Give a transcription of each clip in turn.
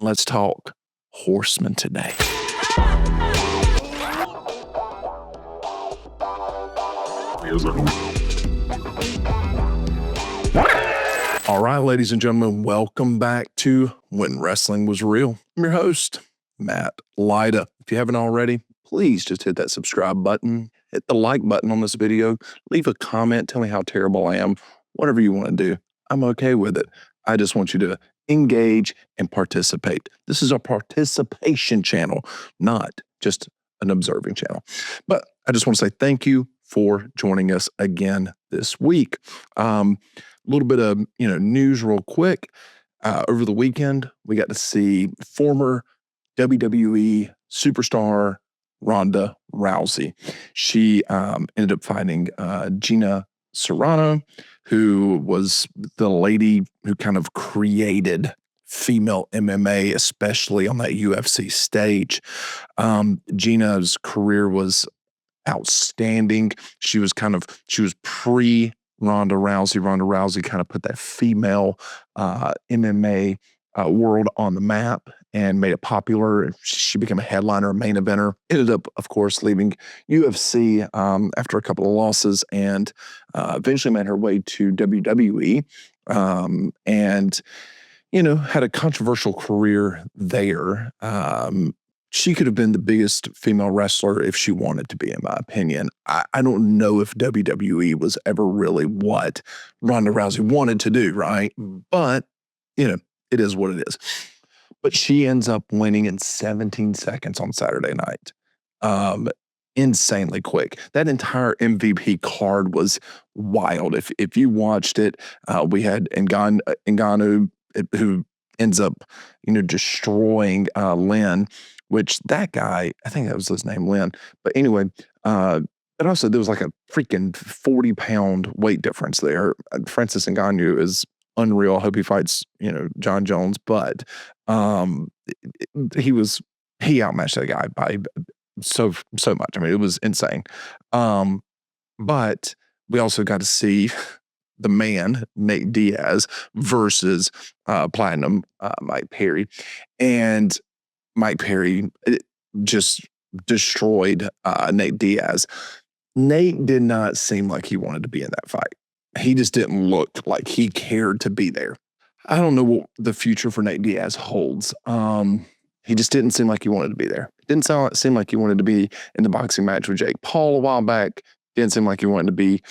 Let's talk Horseman today. All right, ladies and gentlemen, welcome back to When Wrestling Was Real. I'm your host, Matt Lyda. If you haven't already, please just hit that subscribe button, hit the like button on this video, leave a comment, tell me how terrible I am, whatever you want to do. I'm okay with it. I just want you to engage and participate. This is a participation channel, not just an observing channel. But I just want to say thank you for joining us again this week. A little bit of news real quick. Over the weekend, we got to see former WWE superstar Ronda Rousey. She ended up fighting Gina Serrano, who was the lady who kind of created female MMA, especially on that UFC stage. Gina's career was outstanding. She was pre Ronda Rousey. Ronda Rousey kind of put that female MMA world on the map and made it popular. She became a headliner, a main eventer. Ended up, of course, leaving UFC after a couple of losses and eventually made her way to WWE and, had a controversial career there. She could have been the biggest female wrestler if she wanted to be, in my opinion. I don't know if WWE was ever really what Ronda Rousey wanted to do, right? But, it is what it is. But she ends up winning in 17 seconds on Saturday night. Insanely quick. That entire MVP card was wild. If you watched it, we had Ngannou, who ends up, destroying Lynn, which that guy, I think that was his name, Lynn. But anyway, but also there was like a freaking 40-pound weight difference there. Francis Ngannou is unreal. I hope he fights, John Jones, but he outmatched that guy by so much. I mean, it was insane. But we also got to see the man, Nate Diaz, versus Platinum Mike Perry. And Mike Perry just destroyed Nate Diaz. Nate did not seem like he wanted to be in that fight. He just didn't look like he cared to be there. I don't know what the future for Nate Diaz holds. He just didn't seem like he wanted to be there. Didn't seem like he wanted to be in the boxing match with Jake Paul a while back. Didn't seem like he wanted to be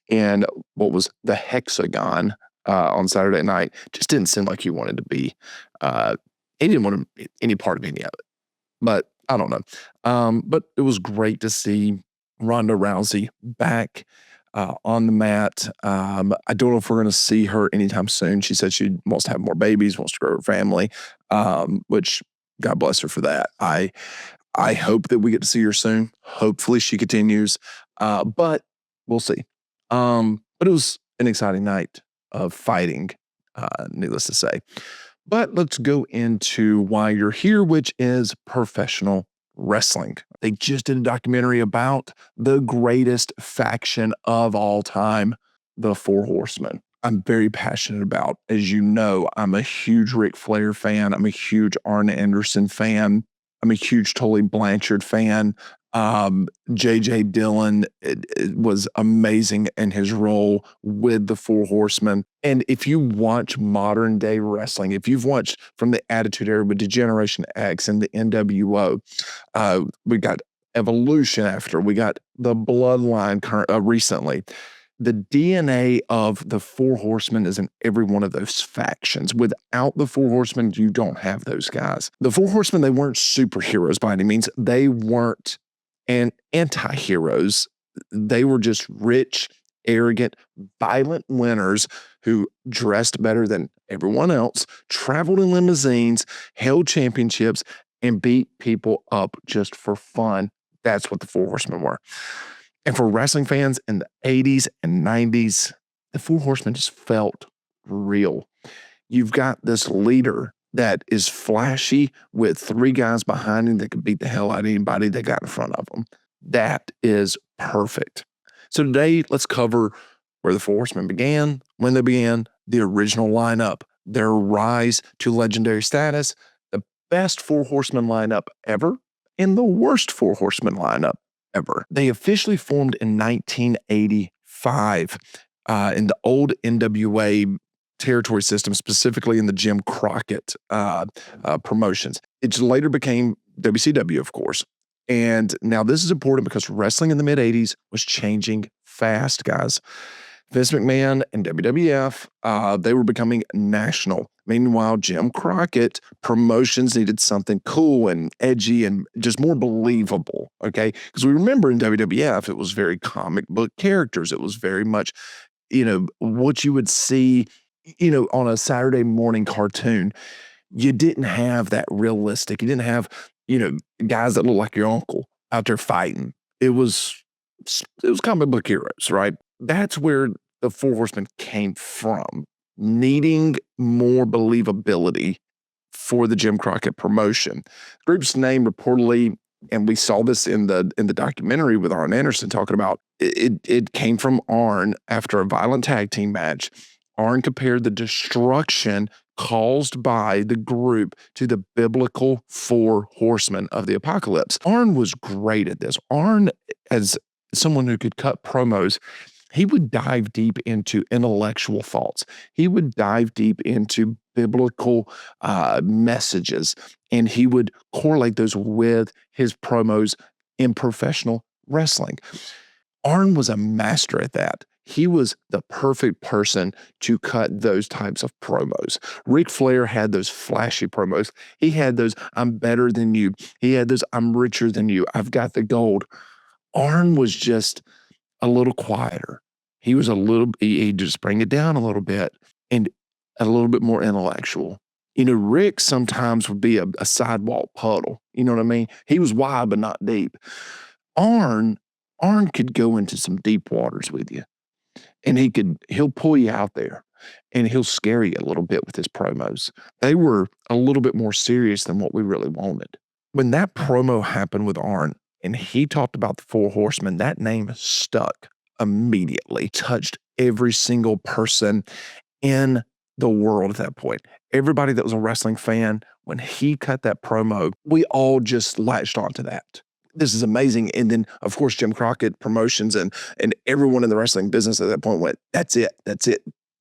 in what was the Hexagon on Saturday night. Just didn't seem like he wanted to be. He didn't want any part of any of it. But I don't know. But it was great to see Ronda Rousey back on the mat. I don't know if we're going to see her anytime soon. She said she wants to have more babies, wants to grow her family, which God bless her for that. I hope that we get to see her soon. Hopefully she continues, but we'll see. But it was an exciting night of fighting, needless to say. But let's go into why you're here, which is professional wrestling. They just did a documentary about the greatest faction of all time, the Four Horsemen. I'm very passionate about. As you know, I'm a huge Ric Flair fan. I'm a huge Arn Anderson fan. I'm a huge Tully Blanchard fan. J.J. Dillon it was amazing in his role with the Four Horsemen. And if you watch modern day wrestling, if you've watched from the Attitude Era with Generation X and the NWO, we got Evolution after, we got the Bloodline recently. The DNA of the Four Horsemen is in every one of those factions. Without the Four Horsemen, you don't have those guys. The Four Horsemen, they weren't superheroes by any means. They weren't anti-heroes. They were just rich, arrogant, violent winners who dressed better than everyone else, traveled in limousines, held championships, and beat people up just for fun. That's what the Four Horsemen were. And for wrestling fans in the 80s and 90s, the Four Horsemen just felt real. You've got this leader that is flashy with three guys behind him that can beat the hell out of anybody they got in front of them. That is perfect. So today, let's cover where the Four Horsemen began, when they began, the original lineup, their rise to legendary status, the best Four Horsemen lineup ever and the worst Four Horsemen lineup ever. They officially formed in 1985 in the old NWA territory system, specifically in the Jim Crockett promotions. It later became WCW, of course. And now this is important because wrestling in the mid-'80s was changing fast, guys. Vince McMahon and WWF, they were becoming national. Meanwhile, Jim Crockett promotions needed something cool and edgy and just more believable, okay? Because we remember in WWF, it was very comic book characters. It was very much, what you would see, on a Saturday morning cartoon. You didn't have that realistic. You didn't have, guys that look like your uncle out there fighting. It was comic book heroes, right? That's where the Four Horsemen came from, needing more believability for the Jim Crockett promotion. The group's name reportedly, and we saw this in the documentary with Arn Anderson talking about it came from Arn after a violent tag team match. Arn compared the destruction caused by the group to the biblical Four Horsemen of the apocalypse. Arn was great at this. Arn, as someone who could cut promos, he would dive deep into intellectual thoughts. He would dive deep into biblical messages, and he would correlate those with his promos in professional wrestling. Arn was a master at that. He was the perfect person to cut those types of promos. Ric Flair had those flashy promos. He had those, I'm better than you. He had those, I'm richer than you. I've got the gold. Arn was just a little quieter. He was he'd just bring it down a little bit and a little bit more intellectual. Rick sometimes would be a sidewalk puddle. You know what I mean? He was wide, but not deep. Arn could go into some deep waters with you, and he'll pull you out there, and he'll scare you a little bit with his promos. They were a little bit more serious than what we really wanted. When that promo happened with Arn, and he talked about the Four Horsemen, that name stuck immediately, touched every single person in the world at that point. Everybody that was a wrestling fan, when he cut that promo, we all just latched onto that. This is amazing. And then, of course, Jim Crockett Promotions and everyone in the wrestling business at that point went, that's it.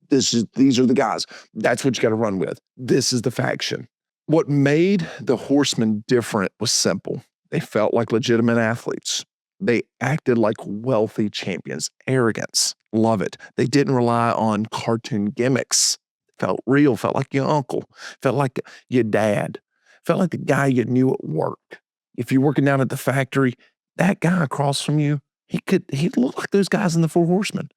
These are the guys. That's what you got to run with. This is the faction. What made the Horsemen different was simple. They felt like legitimate athletes. They acted like wealthy champions. Arrogance. Love it. They didn't rely on cartoon gimmicks. Felt real. Felt like your uncle. Felt like your dad. Felt like the guy you knew at work. If you're working down at the factory, that guy across from you, he looked like those guys in the Four Horsemen.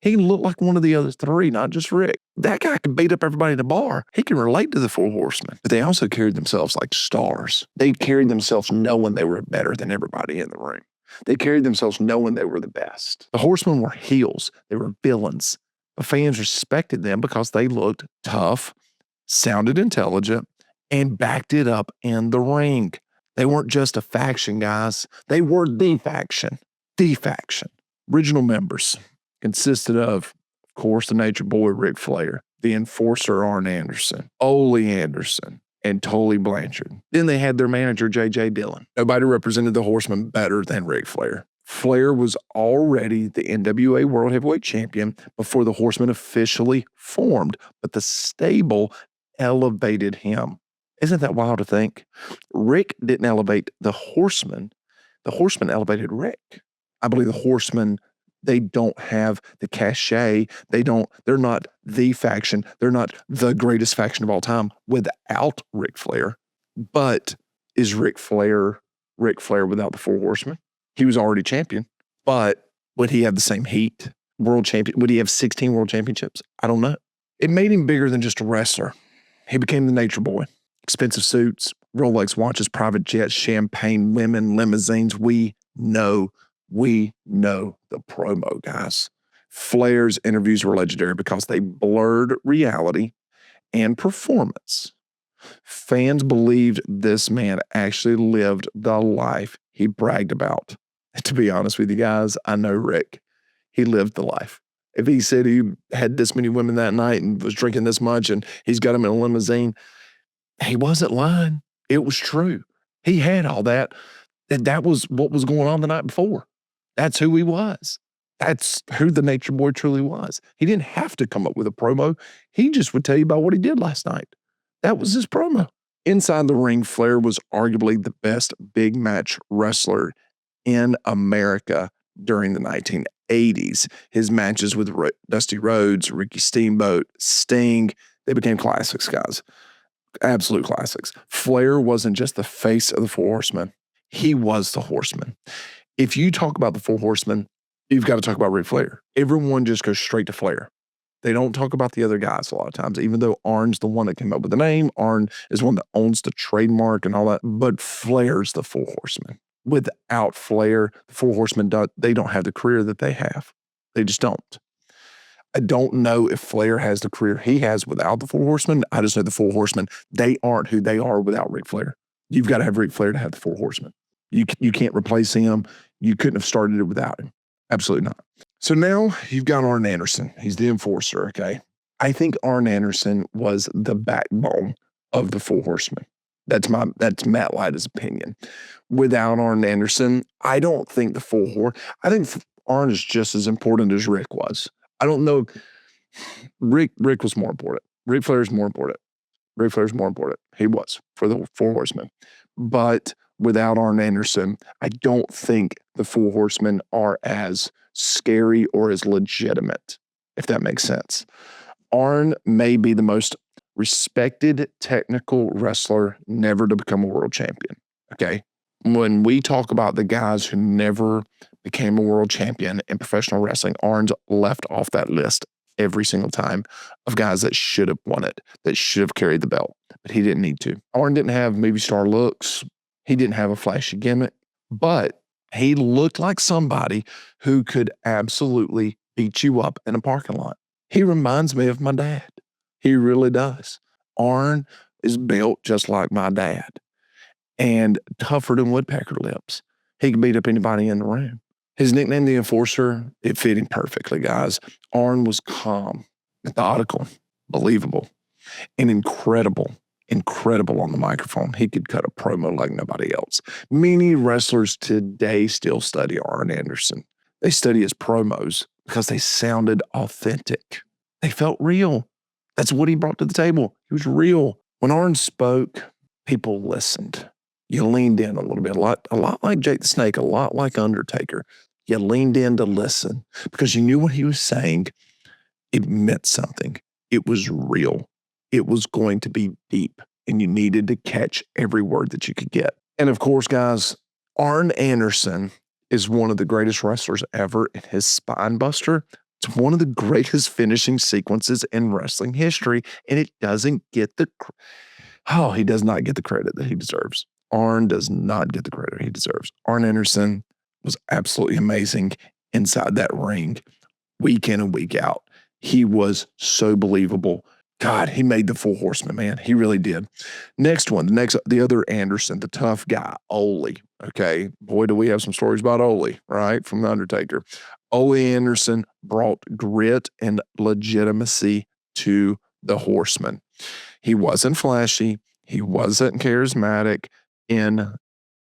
He looked like one of the other three, not just Rick. That guy could beat up everybody in the bar. He can relate to the Four Horsemen. But they also carried themselves like stars. They carried themselves knowing they were better than everybody in the ring. They carried themselves knowing they were the best. The Horsemen were heels. They were villains. The fans respected them because they looked tough, sounded intelligent, and backed it up in the ring. They weren't just a faction, guys. They were the faction. The faction. Original members consisted of course, the Nature Boy, Ric Flair, the Enforcer, Arn Anderson, Ole Anderson, and Tully Blanchard. Then they had their manager, J.J. Dillon. Nobody represented the Horsemen better than Ric Flair. Flair was already the NWA World Heavyweight Champion before the Horsemen officially formed, but the stable elevated him. Isn't that wild to think? Rick didn't elevate the Horsemen. The Horsemen elevated Rick. I believe the Horsemen, they don't have the cachet. They're not the faction. They're not the greatest faction of all time without Ric Flair. But is Ric Flair without the Four Horsemen? He was already champion. But would he have the same heat? World champion? Would he have 16 world championships? I don't know. It made him bigger than just a wrestler. He became the Nature Boy. Expensive suits, Rolex watches, private jets, champagne, women, limousines. We know the promo, guys. Flair's interviews were legendary because they blurred reality and performance. Fans believed this man actually lived the life he bragged about. To be honest with you guys, I know Rick. He lived the life. If he said he had this many women that night and was drinking this much and he's got them in a limousine, he wasn't lying. It was true. He had all that. And that was what was going on the night before. That's who he was. That's who the Nature Boy truly was. He didn't have to come up with a promo. He just would tell you about what he did last night. That was his promo. Inside the ring, Flair was arguably the best big match wrestler in America during the 1980s. His matches with Dusty Rhodes, Ricky Steamboat, Sting, they became classics, guys. Absolute classics. Flair wasn't just the face of the Four Horsemen. He was the Horseman. If you talk about the Four Horsemen, you've got to talk about Ric Flair. Everyone just goes straight to Flair. They don't talk about the other guys a lot of times, even though Arn's the one that came up with the name. Arn is one that owns the trademark and all that. But Flair's the Four Horsemen. Without Flair, the Four Horsemen, they don't have the career that they have. They just don't. I don't know if Flair has the career he has without the Four Horsemen. I just know the Four Horsemen, they aren't who they are without Ric Flair. You've got to have Ric Flair to have the Four Horsemen. You can't replace him. You couldn't have started it without him. Absolutely not. So now you've got Arn Anderson. He's the enforcer, okay? I think Arn Anderson was the backbone of the Four Horsemen. That's Matt Lyda's opinion. Without Arn Anderson, I don't think I think Arn is just as important as Rick was. I don't know. Rick was more important. Ric Flair's more important. Ric Flair's more important. He was for the Four Horsemen. But without Arn Anderson, I don't think the Four Horsemen are as scary or as legitimate, if that makes sense. Arn may be the most respected technical wrestler never to become a world champion, okay? When we talk about the guys who never became a world champion in professional wrestling, Arn's left off that list every single time of guys that should have won it, that should have carried the belt, but he didn't need to. Arn didn't have movie star looks. He didn't have a flashy gimmick, but he looked like somebody who could absolutely beat you up in a parking lot. He reminds me of my dad. He really does. Arn is built just like my dad and tougher than woodpecker lips. He can beat up anybody in the room. His nickname, the Enforcer, it fit him perfectly, guys. Arn was calm, methodical, believable, and incredible on the microphone. He could cut a promo like nobody else. Many wrestlers today still study Arn Anderson. They study his promos because they sounded authentic. They felt real. That's what he brought to the table. He was real. When Arn spoke, people listened. You leaned in a little bit, a lot like Jake the Snake, a lot like Undertaker. You leaned in to listen because you knew what he was saying. It meant something. It was real. It was going to be deep, and you needed to catch every word that you could get. And of course, guys, Arn Anderson is one of the greatest wrestlers ever in his spine buster. It's one of the greatest finishing sequences in wrestling history, and it doesn't get he does not get the credit that he deserves. Arn does not get the credit he deserves. Arn Anderson was absolutely amazing inside that ring, week in and week out. He was so believable. God, he made the Four Horsemen, man. He really did. Next one, the other Anderson, the tough guy, Ole. Okay, boy, do we have some stories about Ole, right? From the Undertaker. Ole Anderson brought grit and legitimacy to the Horsemen. He wasn't flashy. He wasn't charismatic in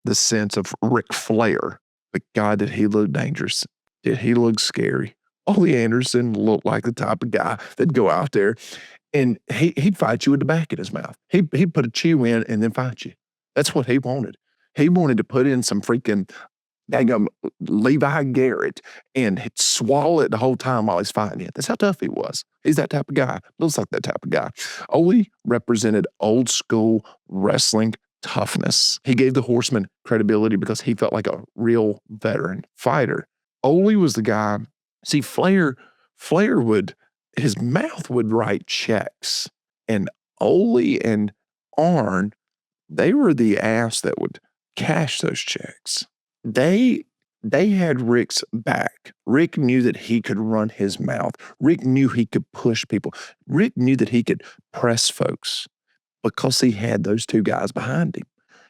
the sense of Ric Flair. But God, did he look dangerous? Did he look scary? Ole Anderson looked like the type of guy that'd go out there and he'd fight you with the back of his mouth. He'd put a chew in and then fight you. That's what he wanted. He wanted to put in some freaking Levi Garrett and he'd swallow it the whole time while he's fighting you. That's how tough he was. He's that type of guy. Looks like that type of guy. Ole represented old school wrestling toughness. He gave the Horsemen credibility because he felt like a real veteran fighter. Ole was the guy. See, Flair his mouth would write checks. And Ole and Arn, they were the ass that would cash those checks. They had Rick's back. Rick knew that he could run his mouth. Rick knew he could push people. Rick knew that he could press folks because he had those two guys behind him.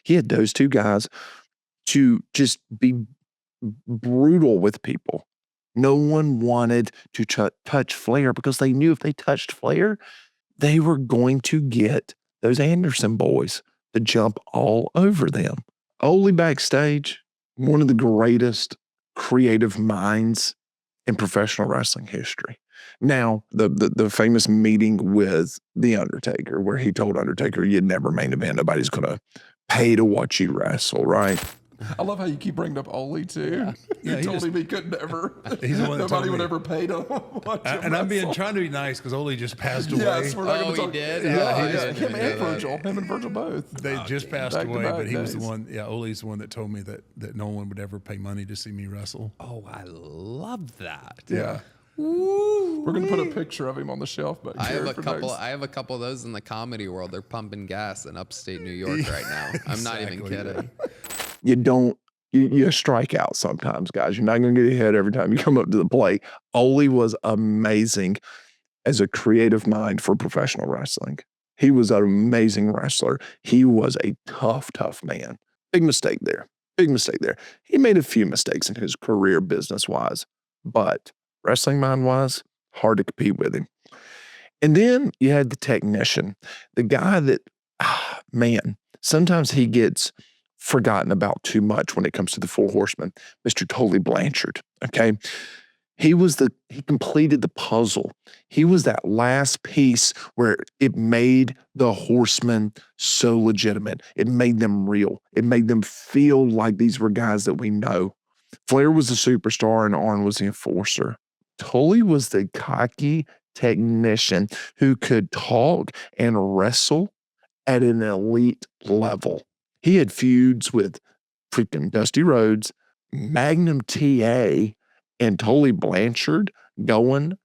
He had those two guys to just be brutal with people. No one wanted to touch Flair because they knew if they touched Flair, they were going to get those Anderson boys to jump all over them. Ole backstage, one of the greatest creative minds in professional wrestling history. Now, the famous meeting with The Undertaker, where he told Undertaker, you'd never main event, nobody's going to pay to watch you wrestle, right? I love how you keep bringing up Ole, too. Yeah. He told him he could never. He's the one that nobody told would me. ever pay to watch him And I'm wrestle. trying to be nice because Ole just passed away. Yes, we're not going to talk. He did? Yeah, He him did. and Virgil. Him and Virgil both. They just passed Back to away, back but he was the days. one. Yeah, Ole's the one that told me that no one would ever pay money to see me wrestle. Oh, I love that. Yeah. We're going to put a picture of him on the shelf back I here have a for couple. next- I have a couple of those in the comedy world. They're pumping gas in upstate New York right now. I'm not even Exactly. kidding. You don't, you strike out sometimes, guys. You're not going to get ahead every time you come up to the plate. Ole was amazing as a creative mind for professional wrestling. He was an amazing wrestler. He was a tough man. Big mistake there. He made a few mistakes in his career business-wise, but wrestling mind-wise, hard to compete with him. And then you had the technician, the guy that, man, sometimes he gets forgotten about too much when it comes to the Four Horsemen, Mr. Tully Blanchard, okay? He completed the puzzle. He was that last piece where it made the Horsemen so legitimate. It made them real. It made them feel like these were guys that we know. Flair was the superstar and Arn was the enforcer. Tully was the cocky technician who could talk and wrestle at an elite level. He had feuds with freaking Dusty Rhodes, Magnum TA, and Tully Blanchard going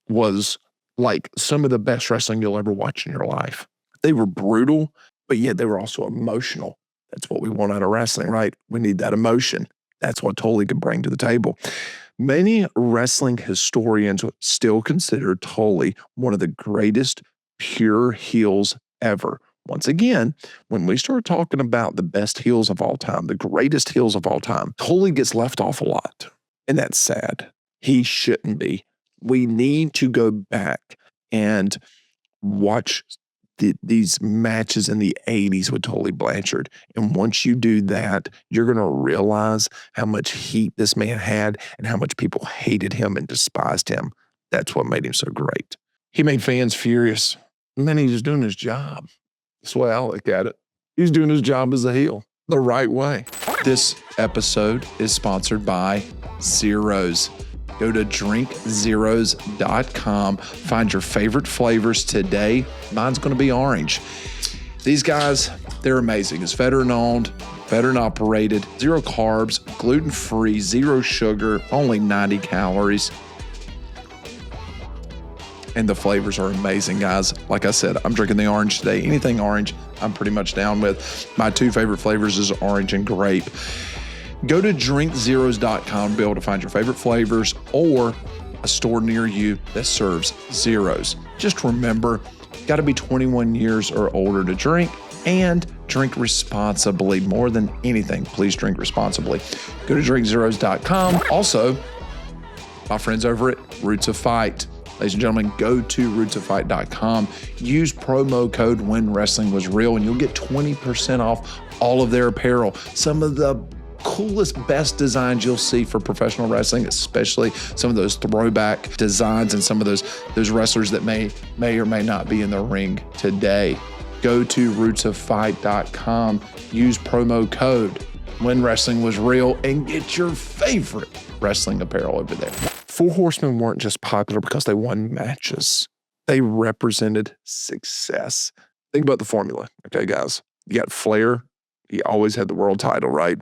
was like some of the best wrestling you'll ever watch in your life. They were brutal, but yet they were also emotional. That's what we want out of wrestling, right? We need that emotion. That's what Tully could bring to the table. Many wrestling historians still consider Tully one of the greatest pure heels ever. Once again, when we start talking about the best heels of all time, the greatest heels of all time, Tully gets left off a lot. And that's sad. He shouldn't be. We need to go back and watch these matches in the 80s with Tully Blanchard. And once you do that, you're going to realize how much heat this man had and how much people hated him and despised him. That's what made him so great. He made fans furious. Man, he was doing his job. That's the way I look at it. He's doing his job as a heel the right way. This episode is sponsored by Zeros. Go to drinkzeros.com. Find your favorite flavors today. Mine's going to be orange. These guys, they're amazing. It's veteran owned, veteran operated, 0 carbs, gluten-free, 0 sugar, only 90 calories. And the flavors are amazing, guys. Like I said, I'm drinking the orange today. Anything orange, I'm pretty much down with. My 2 favorite flavors is orange and grape. Go to drinkzeros.com to be able to find your favorite flavors or a store near you that serves zeros. Just remember, got to be 21 years or older to drink and drink responsibly. More than anything, please drink responsibly. Go to drinkzeros.com. Also, my friends over at Roots of Fight. Ladies and gentlemen, go to rootsoffight.com. Use promo code WhenWrestlingWasReal and you'll get 20% off all of their apparel. Some of the coolest, best designs you'll see for professional wrestling, especially some of those throwback designs and some of those wrestlers that may or may not be in the ring today. Go to rootsoffight.com. Use promo code WhenWrestlingWasReal and get your favorite wrestling apparel over there. Four Horsemen weren't just popular because they won matches. They represented success. Think about the formula, okay, guys? You got Flair. He always had the world title, right?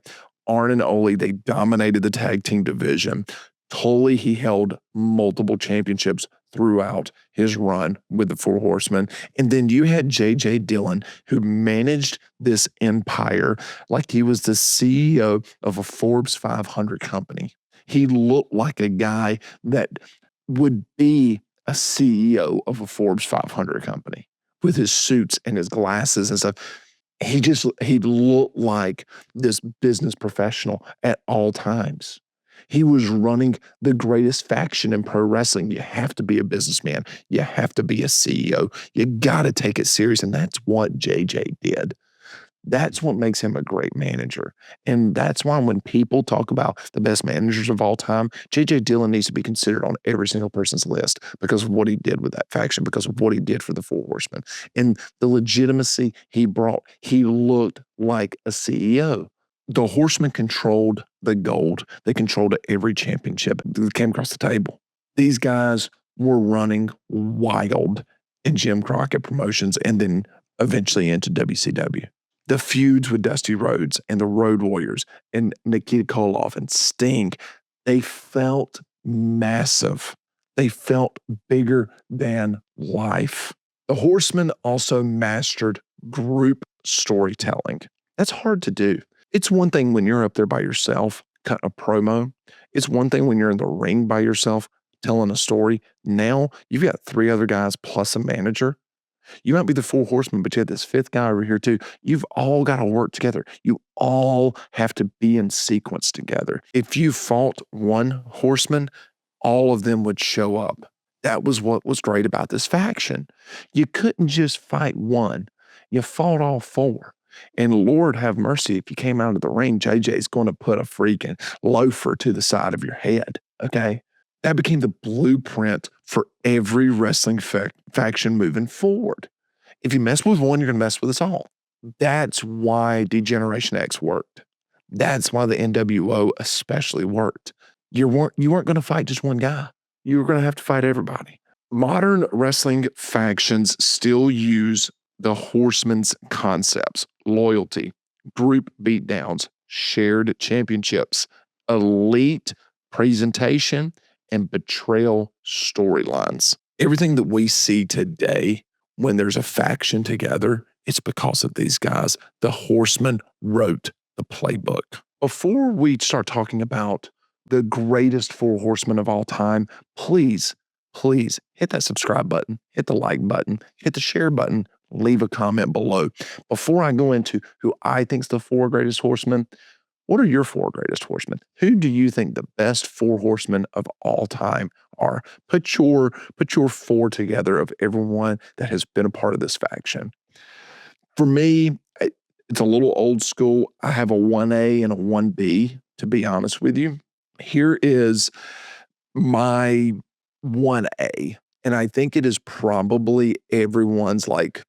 Arn and Ole, they dominated the tag team division. Tully, he held multiple championships throughout his run with the Four Horsemen. And then you had J.J. Dillon, who managed this empire like he was the CEO of a Forbes 500 company. He looked like a guy that would be a CEO of a Forbes 500 company with his suits and his glasses and stuff. He looked like this business professional at all times. He was running the greatest faction in pro wrestling. You have to be a businessman. You have to be a CEO. You got to take it serious. And that's what JJ did. That's what makes him a great manager. And that's why when people talk about the best managers of all time, J.J. Dillon needs to be considered on every single person's list because of what he did with that faction, because of what he did for the Four Horsemen. And the legitimacy he brought, he looked like a CEO. The Horsemen controlled the gold. They controlled every championship that came across the table. These guys were running wild in Jim Crockett Promotions and then eventually into WCW. The feuds with Dusty Rhodes and the Road Warriors and Nikita Koloff and Sting, they felt massive. They felt bigger than life. The Horsemen also mastered group storytelling. That's hard to do. It's one thing when you're up there by yourself cutting a promo. It's one thing when you're in the ring by yourself telling a story. Now you've got 3 other guys plus a manager. You might be the Four Horsemen, but you have this 5th guy over here too. You've all got to work together. You all have to be in sequence together. If you fought one horseman, all of them would show up. That was what was great about this faction. You couldn't just fight one. You fought all 4. And Lord have mercy, if you came out of the ring, JJ's going to put a freaking loafer to the side of your head, okay? That became the blueprint for every wrestling faction moving forward. If you mess with one, you're going to mess with us all. That's why Degeneration X worked. That's why the NWO especially worked. You weren't going to fight just one guy. You were going to have to fight everybody. Modern wrestling factions still use the Horsemen's concepts: loyalty, group beatdowns, shared championships, elite presentation, and betrayal storylines. Everything that we see today when there's a faction together, it's because of these guys. The Horsemen wrote the playbook. Before we start talking about the greatest Four Horsemen of all time, please hit that subscribe button, hit the like button, hit the share button, leave a comment below. Before I go into who I think is the 4 greatest horsemen, what are your 4 greatest horsemen? Who do you think the best 4 horsemen of all time are? Put your 4 together of everyone that has been a part of this faction. For me, it's a little old school. I have a 1A and a 1B, to be honest with you. Here is my 1A, and I think it is probably everyone's like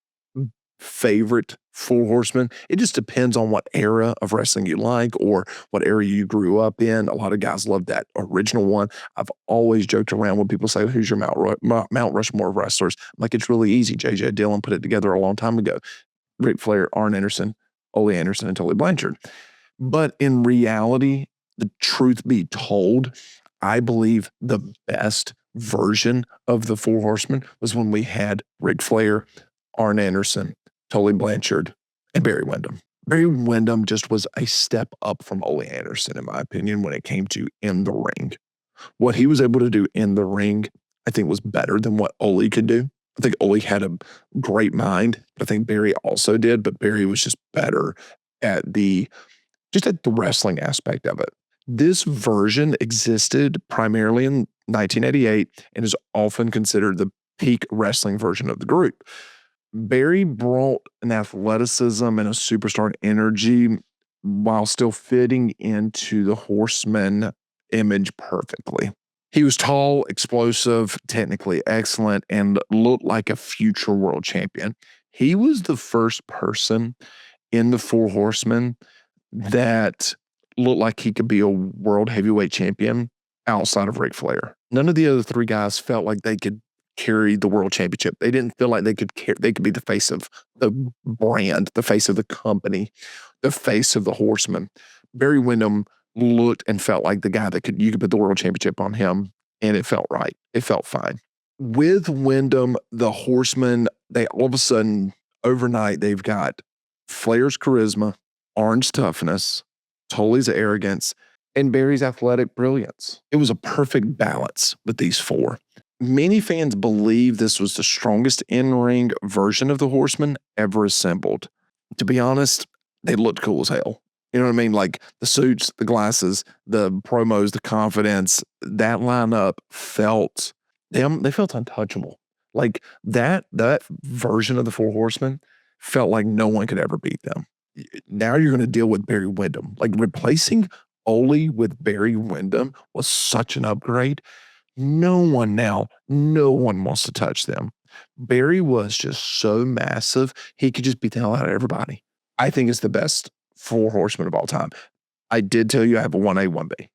favorite Four Horsemen. It just depends on what era of wrestling you like or what era you grew up in. A lot of guys love that original one. I've always joked around when people say, who's your Mount Rushmore of wrestlers? I'm like, it's really easy. J.J. Dillon put it together a long time ago. Ric Flair, Arn Anderson, Ole Anderson, and Tully Blanchard. But in reality, the truth be told, I believe the best version of the Four Horsemen was when we had Ric Flair, Arn Anderson, Tully Blanchard, and Barry Windham. Barry Windham just was a step up from Ole Anderson, in my opinion, when it came to in the ring. What he was able to do in the ring, I think, was better than what Ole could do. I think Ole had a great mind. I think Barry also did, but Barry was just better at the wrestling aspect of it. This version existed primarily in 1988 and is often considered the peak wrestling version of the group. Barry brought an athleticism and a superstar energy while still fitting into the Horseman image perfectly. He was tall, explosive, technically excellent, and looked like a future world champion. He was the first person in the Four Horsemen that looked like he could be a world heavyweight champion outside of Ric Flair. None of the other 3 guys felt like they could carry the world championship. They didn't feel like they could be the face of the brand, the face of the company, the face of the Horsemen. Barry Windham looked and felt like the guy that you could put the world championship on him, and it felt right. It felt fine. With Windham, the Horsemen, they all of a sudden, overnight, they've got Flair's charisma, Arn's toughness, Tully's arrogance, and Barry's athletic brilliance. It was a perfect balance with these 4. Many fans believe this was the strongest in-ring version of the Horsemen ever assembled. To be honest, they looked cool as hell. You know what I mean? Like the suits, the glasses, the promos, the confidence, that lineup they felt untouchable. Like that version of the Four Horsemen felt like no one could ever beat them. now you're going to deal with Barry Windham. Like replacing Ole with Barry Windham was such an upgrade. No one wants to touch them. Barry was just so massive. He could just beat the hell out of everybody. I think it's the best Four Horsemen of all time. I did tell you I have a 1A, 1B.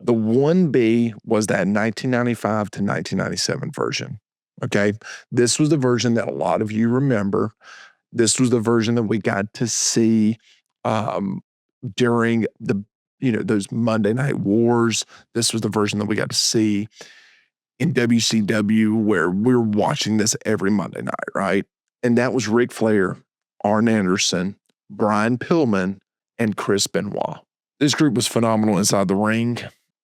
The 1B was that 1995 to 1997 version. Okay. This was the version that a lot of you remember. This was the version that we got to see during those Monday Night Wars. This was the version that we got to see in WCW, where we're watching this every Monday night, right? And that was Ric Flair, Arn Anderson, Brian Pillman, and Chris Benoit. This group was phenomenal inside the ring.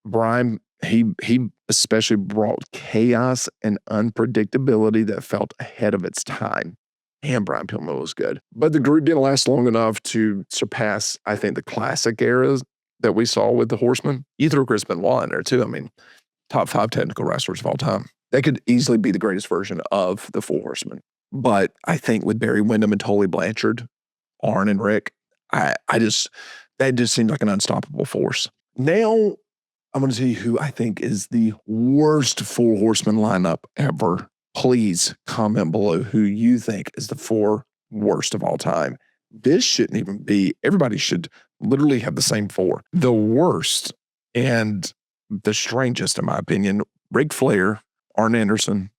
Brian, he especially brought chaos and unpredictability that felt ahead of its time. And Brian Pillman was good. But the group didn't last long enough to surpass, I think, the classic eras that we saw with the Horsemen. You threw Chris Benoit in there, too. I mean, top 5 technical wrestlers of all time. They could easily be the greatest version of the Four Horsemen. But I think with Barry Windham and Tully Blanchard, Arn and Rick, that just seemed like an unstoppable force. Now, I'm going to tell you who I think is the worst Four Horsemen lineup ever. Please comment below who you think is the 4 worst of all time. This shouldn't even be, everybody should literally have the same 4. The worst and the strangest, in my opinion, Ric Flair, Arn Anderson,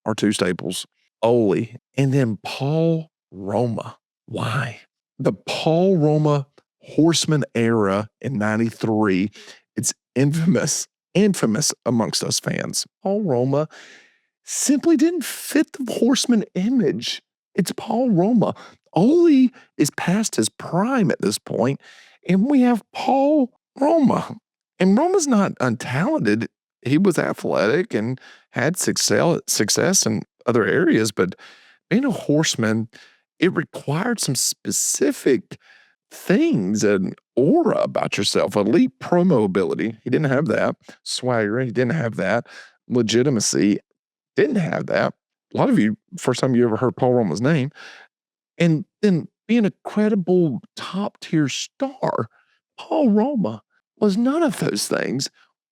our 2 staples, Ole, and then Paul Roma. Why? The Paul Roma Horseman era in 93, it's infamous amongst us fans. Paul Roma simply didn't fit the Horseman image. It's Paul Roma. Ole is past his prime at this point, and we have Paul Roma. And Roma's not untalented. He was athletic and had success in other areas, but being a horseman, it required some specific things, an aura about yourself, elite promo ability. He didn't have that. Swagger, he didn't have that. Legitimacy, didn't have that. A lot of you, first time you ever heard Paul Roma's name. And then being a credible top-tier star, Paul Roma was none of those things.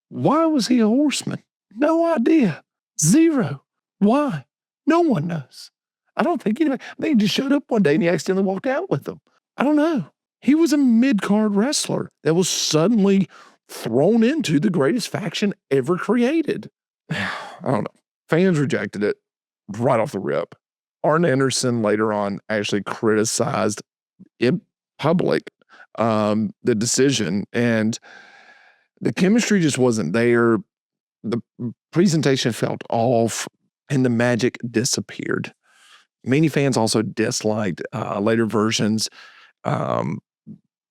Why was he a horseman? No idea. Zero. Why? No one knows. I don't think anybody, I think he just showed up one day and he accidentally walked out with them. I don't know. He was a mid-card wrestler that was suddenly thrown into the greatest faction ever created. I don't know. Fans rejected it right off the rip. Arn Anderson later on actually criticized in public the decision, and the chemistry just wasn't there. The presentation felt off, and the magic disappeared. Many fans also disliked later versions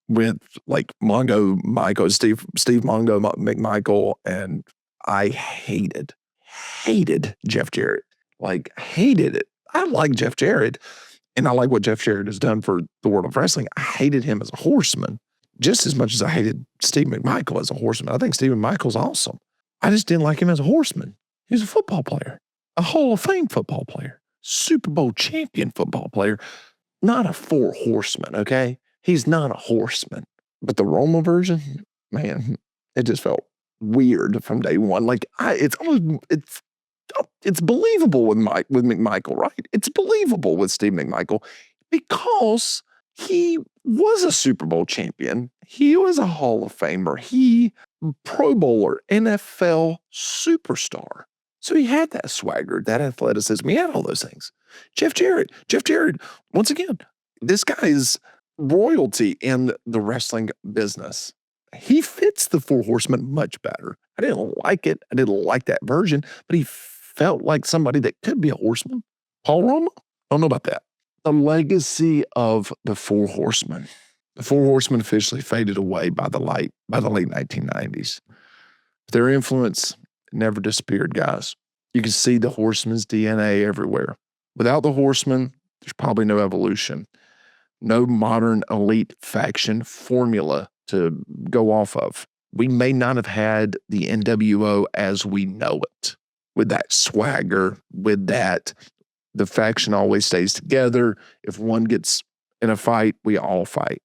with like Mongo McMichael, Steve Mongo McMichael, and I hated Jeff Jarrett. Like, hated it. I like Jeff Jarrett, and I like what Jeff Jarrett has done for the world of wrestling. I hated him as a horseman just as much as I hated Steve McMichael as a horseman. I think Steve McMichael's awesome. I just didn't like him as a horseman. He was a football player, a Hall of Fame football player, Super Bowl champion football player, not a Four Horseman, okay? He's not a horseman. But the Roma version, man, it just felt weird from day one. Like, it's believable with McMichael, right? It's believable with Steve McMichael because he was a Super Bowl champion. He was a Hall of Famer. He Pro Bowler, NFL superstar. So he had that swagger, that athleticism. He had all those things. Jeff Jarrett, once again, this guy is royalty in the wrestling business. He fits the Four Horsemen much better. I didn't like it. I didn't like that version, but he felt like somebody that could be a horseman. Paul Roma? I don't know about that. The legacy of the Four Horsemen. The Four Horsemen officially faded away by the late 1990s. Their influence never disappeared, guys. You can see the Horsemen's DNA everywhere. Without the Horsemen, there's probably no evolution. No modern elite faction formula to go off of. We may not have had the NWO as we know it, with that swagger, with that the faction always stays together. If one gets In a fight, we all fight.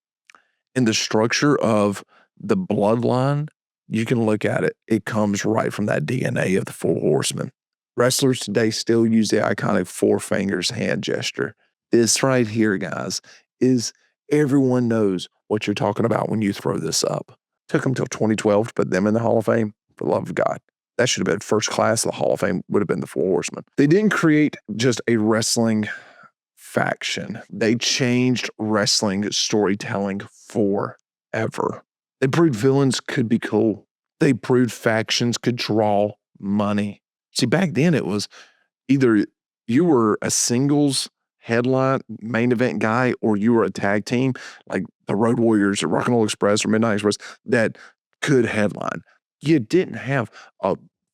In the structure of the bloodline, you can look at it. It comes right from that DNA of the Four Horsemen. Wrestlers today still use the iconic four fingers hand gesture. This right here, guys, is everyone knows what you're talking about when you throw this up. Took them till 2012 to put them in the Hall of Fame, for the love of God. That should have been first class of the Hall of Fame, would have been the Four Horsemen. They didn't create just a wrestling faction. They changed wrestling storytelling forever. They proved villains could be cool. They proved factions could draw money. See, back then it was either you were a singles headline main event guy or you were a tag team like the Road Warriors or Rock and Roll Express or Midnight Express that could headline. You didn't have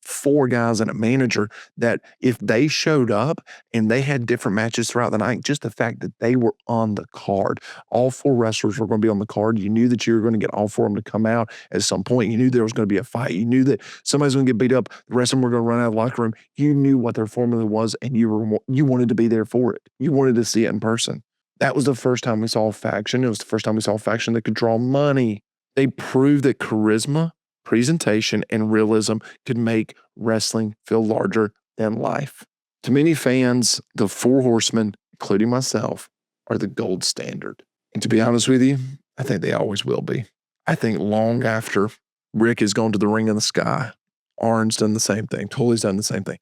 four guys and a manager that if they showed up and they had different matches throughout the night, just the fact that they were on the card, all four wrestlers were going to be on the card. You knew that you were going to get all four of them to come out at some point. You knew there was going to be a fight. You knew that somebody's going to get beat up. The rest of them were going to run out of the locker room. You knew what their formula was and you wanted to be there for it. You wanted to see it in person. That was the first time we saw a faction. It was the first time we saw a faction that could draw money. They proved that charisma, presentation, and realism could make wrestling feel larger than life. To many fans, the Four Horsemen, including myself, are the gold standard. And to be honest with you, I think they always will be. I think long after Rick has gone to the ring in the sky, Arn's done the same thing, Tully's done the same thing.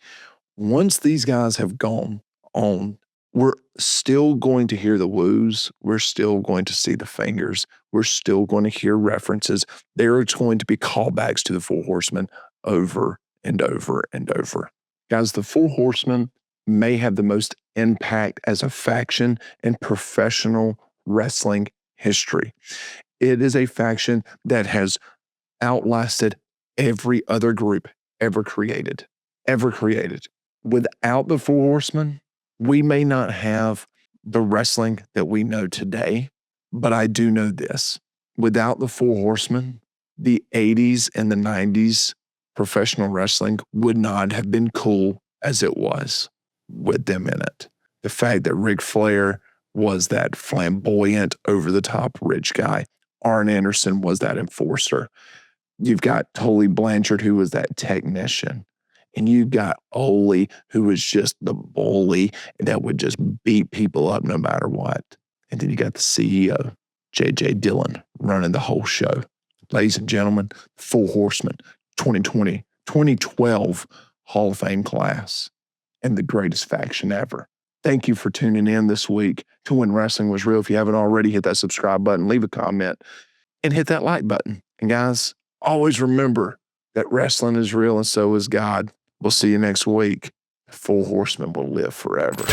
Once these guys have gone on, we're still going to hear the woos. We're still going to see the fingers. We're still going to hear references. There are going to be callbacks to the Four Horsemen over and over and over. Guys, the Four Horsemen may have the most impact as a faction in professional wrestling history. It is a faction that has outlasted every other group ever created. Without the Four Horsemen, we may not have the wrestling that we know today, but I do know this. Without the Four Horsemen, the 80s and the 90s professional wrestling would not have been cool as it was with them in it. The fact that Ric Flair was that flamboyant, over-the-top rich guy. Arn Anderson was that enforcer. You've got Tully Blanchard, who was that technician. And you got Ole, who was just the bully that would just beat people up no matter what. And then you got the CEO, J.J. Dillon, running the whole show. Ladies and gentlemen, Four Horsemen, 2012 Hall of Fame class, and the greatest faction ever. Thank you for tuning in this week to When Wrestling Was Real. If you haven't already, hit that subscribe button, leave a comment, and hit that like button. And guys, always remember that wrestling is real and so is God. We'll see you next week. Four Horsemen will live forever.